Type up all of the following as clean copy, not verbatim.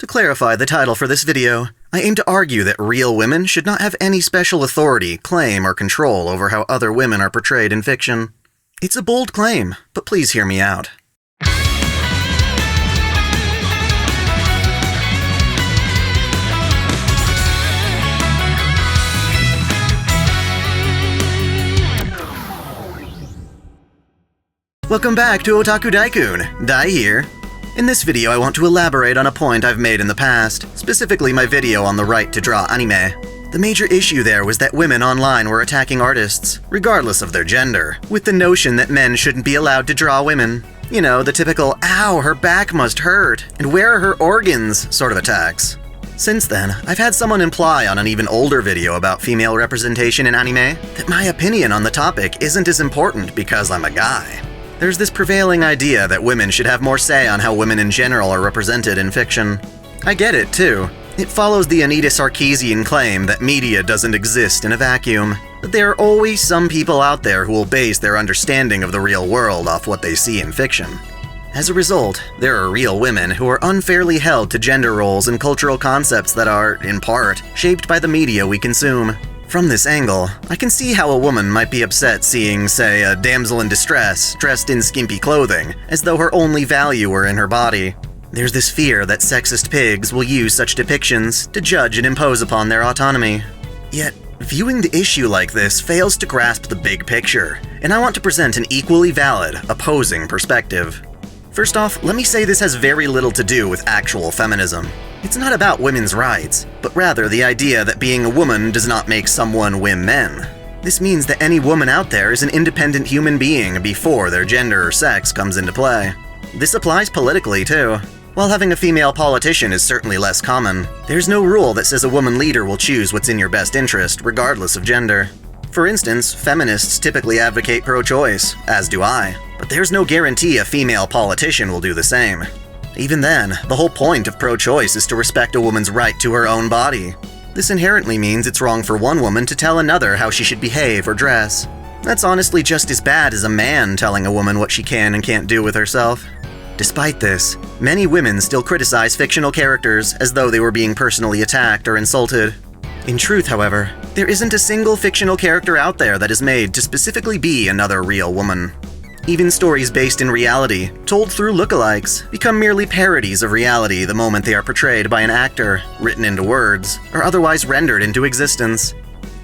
To clarify the title for this video, I aim to argue that real women should not have any special authority, claim, or control over how other women are portrayed in fiction. It's a bold claim, but please hear me out. Welcome back to OtakuDaiKun, Dai here. In this video I want to elaborate on a point I've made in the past, specifically my video on the right to draw anime. The major issue there was that women online were attacking artists, regardless of their gender, with the notion that men shouldn't be allowed to draw women. You know, the typical, ow, her back must hurt, and where are her organs sort of attacks. Since then, I've had someone imply on an even older video about female representation in anime that my opinion on the topic isn't as important because I'm a guy. There's this prevailing idea that women should have more say on how women in general are represented in fiction. I get it, too. It follows the Anita Sarkeesian claim that media doesn't exist in a vacuum, but there are always some people out there who will base their understanding of the real world off what they see in fiction. As a result, there are real women who are unfairly held to gender roles and cultural concepts that are, in part, shaped by the media we consume. From this angle, I can see how a woman might be upset seeing, say, a damsel in distress dressed in skimpy clothing, as though her only value were in her body. There's this fear that sexist pigs will use such depictions to judge and impose upon their autonomy. Yet, viewing the issue like this fails to grasp the big picture, and I want to present an equally valid, opposing perspective. First off, let me say this has very little to do with actual feminism. It's not about women's rights, but rather the idea that being a woman does not make someone men. This means that any woman out there is an independent human being before their gender or sex comes into play. This applies politically, too. While having a female politician is certainly less common, there's no rule that says a woman leader will choose what's in your best interest, regardless of gender. For instance, feminists typically advocate pro-choice, as do I, but there's no guarantee a female politician will do the same. Even then, the whole point of pro-choice is to respect a woman's right to her own body. This inherently means it's wrong for one woman to tell another how she should behave or dress. That's honestly just as bad as a man telling a woman what she can and can't do with herself. Despite this, many women still criticize fictional characters as though they were being personally attacked or insulted. In truth, however, there isn't a single fictional character out there that is made to specifically be another real woman. Even stories based in reality, told through lookalikes, become merely parodies of reality the moment they are portrayed by an actor, written into words, or otherwise rendered into existence.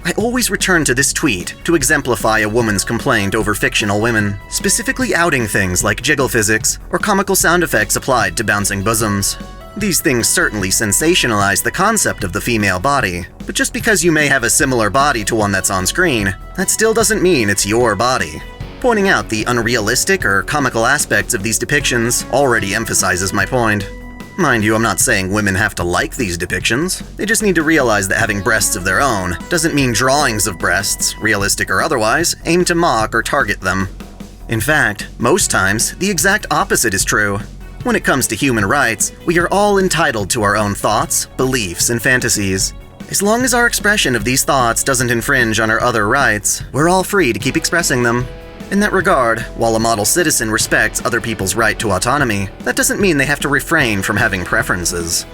I always return to this tweet to exemplify a woman's complaint over fictional women, specifically outing things like jiggle physics or comical sound effects applied to bouncing bosoms. These things certainly sensationalize the concept of the female body, but just because you may have a similar body to one that's on screen, that still doesn't mean it's your body. Pointing out the unrealistic or comical aspects of these depictions already emphasizes my point. Mind you, I'm not saying women have to like these depictions. They just need to realize that having breasts of their own doesn't mean drawings of breasts, realistic or otherwise, aim to mock or target them. In fact, most times, the exact opposite is true. When it comes to human rights, we are all entitled to our own thoughts, beliefs, and fantasies. As long as our expression of these thoughts doesn't infringe on our other rights, we're all free to keep expressing them. In that regard, while a model citizen respects other people's right to autonomy, that doesn't mean they have to refrain from having preferences.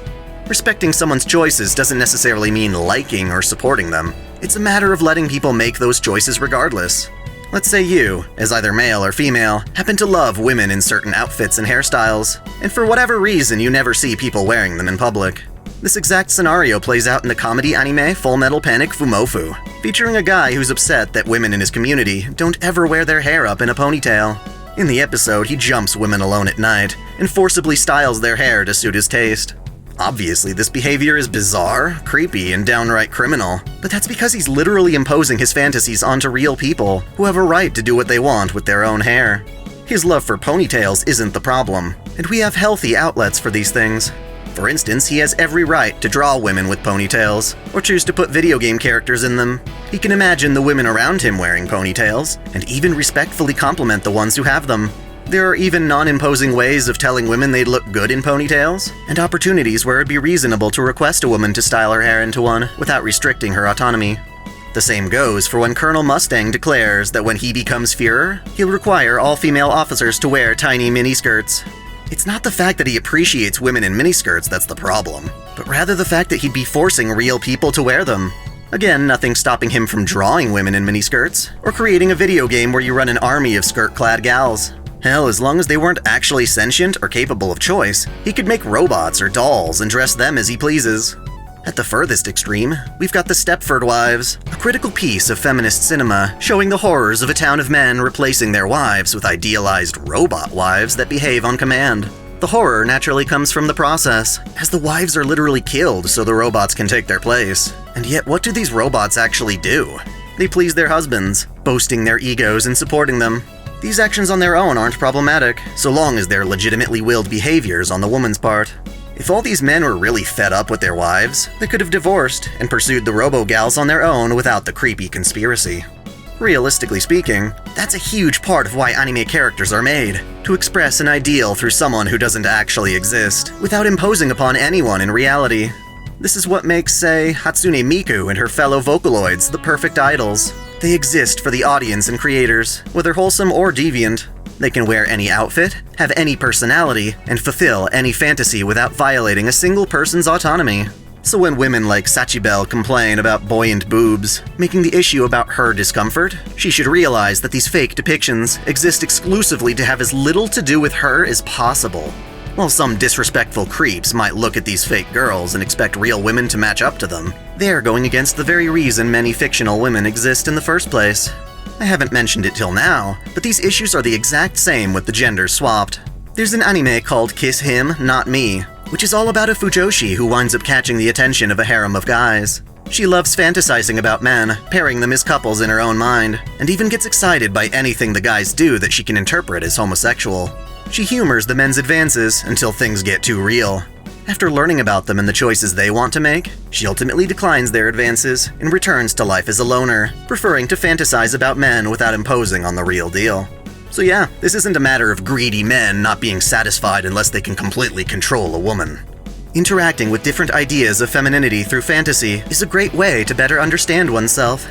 Respecting someone's choices doesn't necessarily mean liking or supporting them. It's a matter of letting people make those choices regardless. Let's say you, as either male or female, happen to love women in certain outfits and hairstyles, and for whatever reason you never see people wearing them in public. This exact scenario plays out in the comedy anime Full Metal Panic Fumofu, featuring a guy who's upset that women in his community don't ever wear their hair up in a ponytail. In the episode, he jumps women alone at night and forcibly styles their hair to suit his taste. Obviously, this behavior is bizarre, creepy, and downright criminal, but that's because he's literally imposing his fantasies onto real people who have a right to do what they want with their own hair. His love for ponytails isn't the problem, and we have healthy outlets for these things. For instance, he has every right to draw women with ponytails, or choose to put video game characters in them. He can imagine the women around him wearing ponytails, and even respectfully compliment the ones who have them. There are even non-imposing ways of telling women they'd look good in ponytails, and opportunities where it'd be reasonable to request a woman to style her hair into one without restricting her autonomy. The same goes for when Colonel Mustang declares that when he becomes Führer, he'll require all female officers to wear tiny miniskirts. It's not the fact that he appreciates women in miniskirts that's the problem, but rather the fact that he'd be forcing real people to wear them. Again, nothing stopping him from drawing women in miniskirts, or creating a video game where you run an army of skirt-clad gals. Hell, as long as they weren't actually sentient or capable of choice, he could make robots or dolls and dress them as he pleases. At the furthest extreme, we've got the Stepford Wives, a critical piece of feminist cinema showing the horrors of a town of men replacing their wives with idealized robot wives that behave on command. The horror naturally comes from the process, as the wives are literally killed so the robots can take their place. And yet, what do these robots actually do? They please their husbands, boasting their egos and supporting them. These actions on their own aren't problematic, so long as they're legitimately willed behaviors on the woman's part. If all these men were really fed up with their wives, they could have divorced and pursued the robo-gals on their own without the creepy conspiracy. Realistically speaking, that's a huge part of why anime characters are made, to express an ideal through someone who doesn't actually exist, without imposing upon anyone in reality. This is what makes, say, Hatsune Miku and her fellow Vocaloids the perfect idols. They exist for the audience and creators, whether wholesome or deviant. They can wear any outfit, have any personality, and fulfill any fantasy without violating a single person's autonomy. So when women like Sachibel complain about buoyant boobs, making the issue about her discomfort, she should realize that these fake depictions exist exclusively to have as little to do with her as possible. While some disrespectful creeps might look at these fake girls and expect real women to match up to them, they're going against the very reason many fictional women exist in the first place. I haven't mentioned it till now, but these issues are the exact same with the genders swapped. There's an anime called Kiss Him, Not Me, which is all about a fujoshi who winds up catching the attention of a harem of guys. She loves fantasizing about men, pairing them as couples in her own mind, and even gets excited by anything the guys do that she can interpret as homosexual. She humors the men's advances until things get too real. After learning about them and the choices they want to make, she ultimately declines their advances and returns to life as a loner, preferring to fantasize about men without imposing on the real deal. So yeah, this isn't a matter of greedy men not being satisfied unless they can completely control a woman. Interacting with different ideas of femininity through fantasy is a great way to better understand oneself.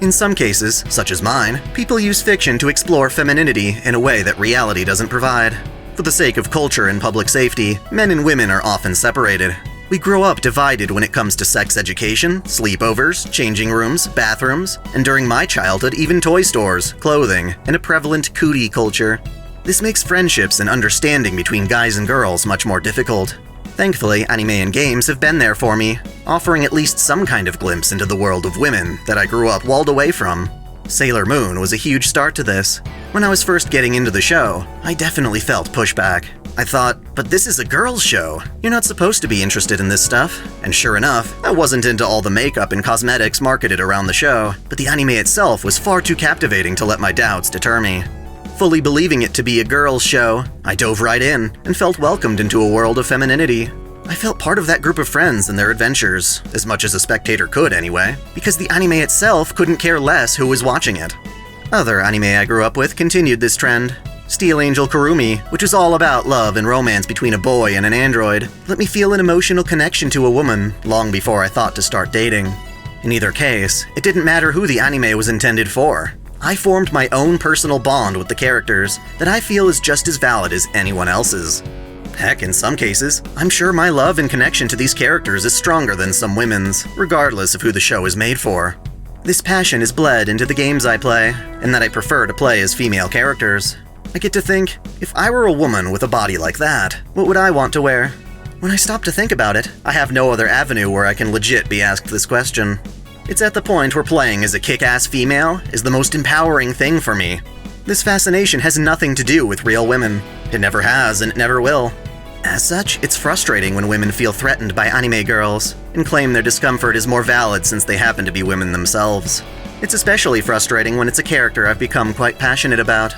In some cases, such as mine, people use fiction to explore femininity in a way that reality doesn't provide. For the sake of culture and public safety, men and women are often separated. We grow up divided when it comes to sex education, sleepovers, changing rooms, bathrooms, and during my childhood even toy stores, clothing, and a prevalent cootie culture. This makes friendships and understanding between guys and girls much more difficult. Thankfully, anime and games have been there for me, offering at least some kind of glimpse into the world of women that I grew up walled away from. Sailor Moon was a huge start to this. When I was first getting into the show, I definitely felt pushback. I thought, but this is a girls' show. You're not supposed to be interested in this stuff. And sure enough, I wasn't into all the makeup and cosmetics marketed around the show, but the anime itself was far too captivating to let my doubts deter me. Fully believing it to be a girls' show, I dove right in and felt welcomed into a world of femininity. I felt part of that group of friends and their adventures, as much as a spectator could anyway, because the anime itself couldn't care less who was watching it. Other anime I grew up with continued this trend. Steel Angel Kurumi, which was all about love and romance between a boy and an android, let me feel an emotional connection to a woman long before I thought to start dating. In either case, it didn't matter who the anime was intended for. I formed my own personal bond with the characters that I feel is just as valid as anyone else's. Heck, in some cases, I'm sure my love and connection to these characters is stronger than some women's, regardless of who the show is made for. This passion is bled into the games I play, and that I prefer to play as female characters. I get to think, if I were a woman with a body like that, what would I want to wear? When I stop to think about it, I have no other avenue where I can legit be asked this question. It's at the point where playing as a kick-ass female is the most empowering thing for me. This fascination has nothing to do with real women. It never has, and it never will. As such, it's frustrating when women feel threatened by anime girls and claim their discomfort is more valid since they happen to be women themselves. It's especially frustrating when it's a character I've become quite passionate about.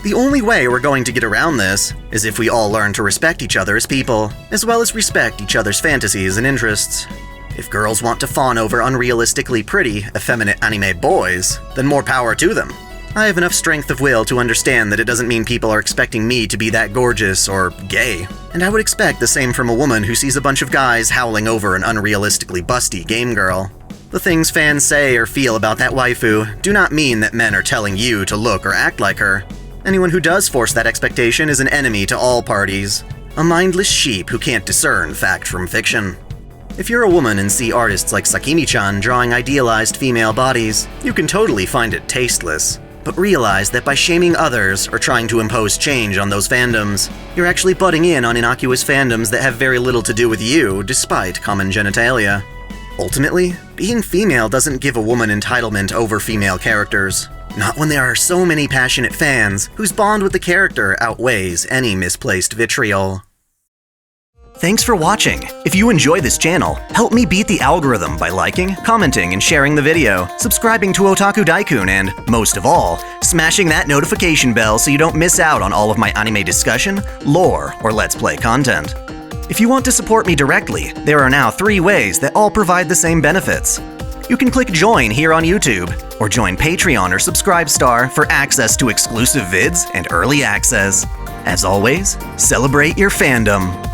The only way we're going to get around this is if we all learn to respect each other as people, as well as respect each other's fantasies and interests. If girls want to fawn over unrealistically pretty, effeminate anime boys, then more power to them. I have enough strength of will to understand that it doesn't mean people are expecting me to be that gorgeous or gay. And I would expect the same from a woman who sees a bunch of guys howling over an unrealistically busty game girl. The things fans say or feel about that waifu do not mean that men are telling you to look or act like her. Anyone who does force that expectation is an enemy to all parties. A mindless sheep who can't discern fact from fiction. If you're a woman and see artists like Sakimi-chan drawing idealized female bodies, you can totally find it tasteless. But realize that by shaming others or trying to impose change on those fandoms, you're actually butting in on innocuous fandoms that have very little to do with you, despite common genitalia. Ultimately, being female doesn't give a woman entitlement over female characters. Not when there are so many passionate fans whose bond with the character outweighs any misplaced vitriol. Thanks for watching. If you enjoy this channel, help me beat the algorithm by liking, commenting, and sharing the video, subscribing to OtakuDaiKun, and, most of all, smashing that notification bell so you don't miss out on all of my anime discussion, lore, or Let's Play content. If you want to support me directly, there are now 3 ways that all provide the same benefits. You can click Join here on YouTube, or join Patreon or Subscribestar for access to exclusive vids and early access. As always, celebrate your fandom.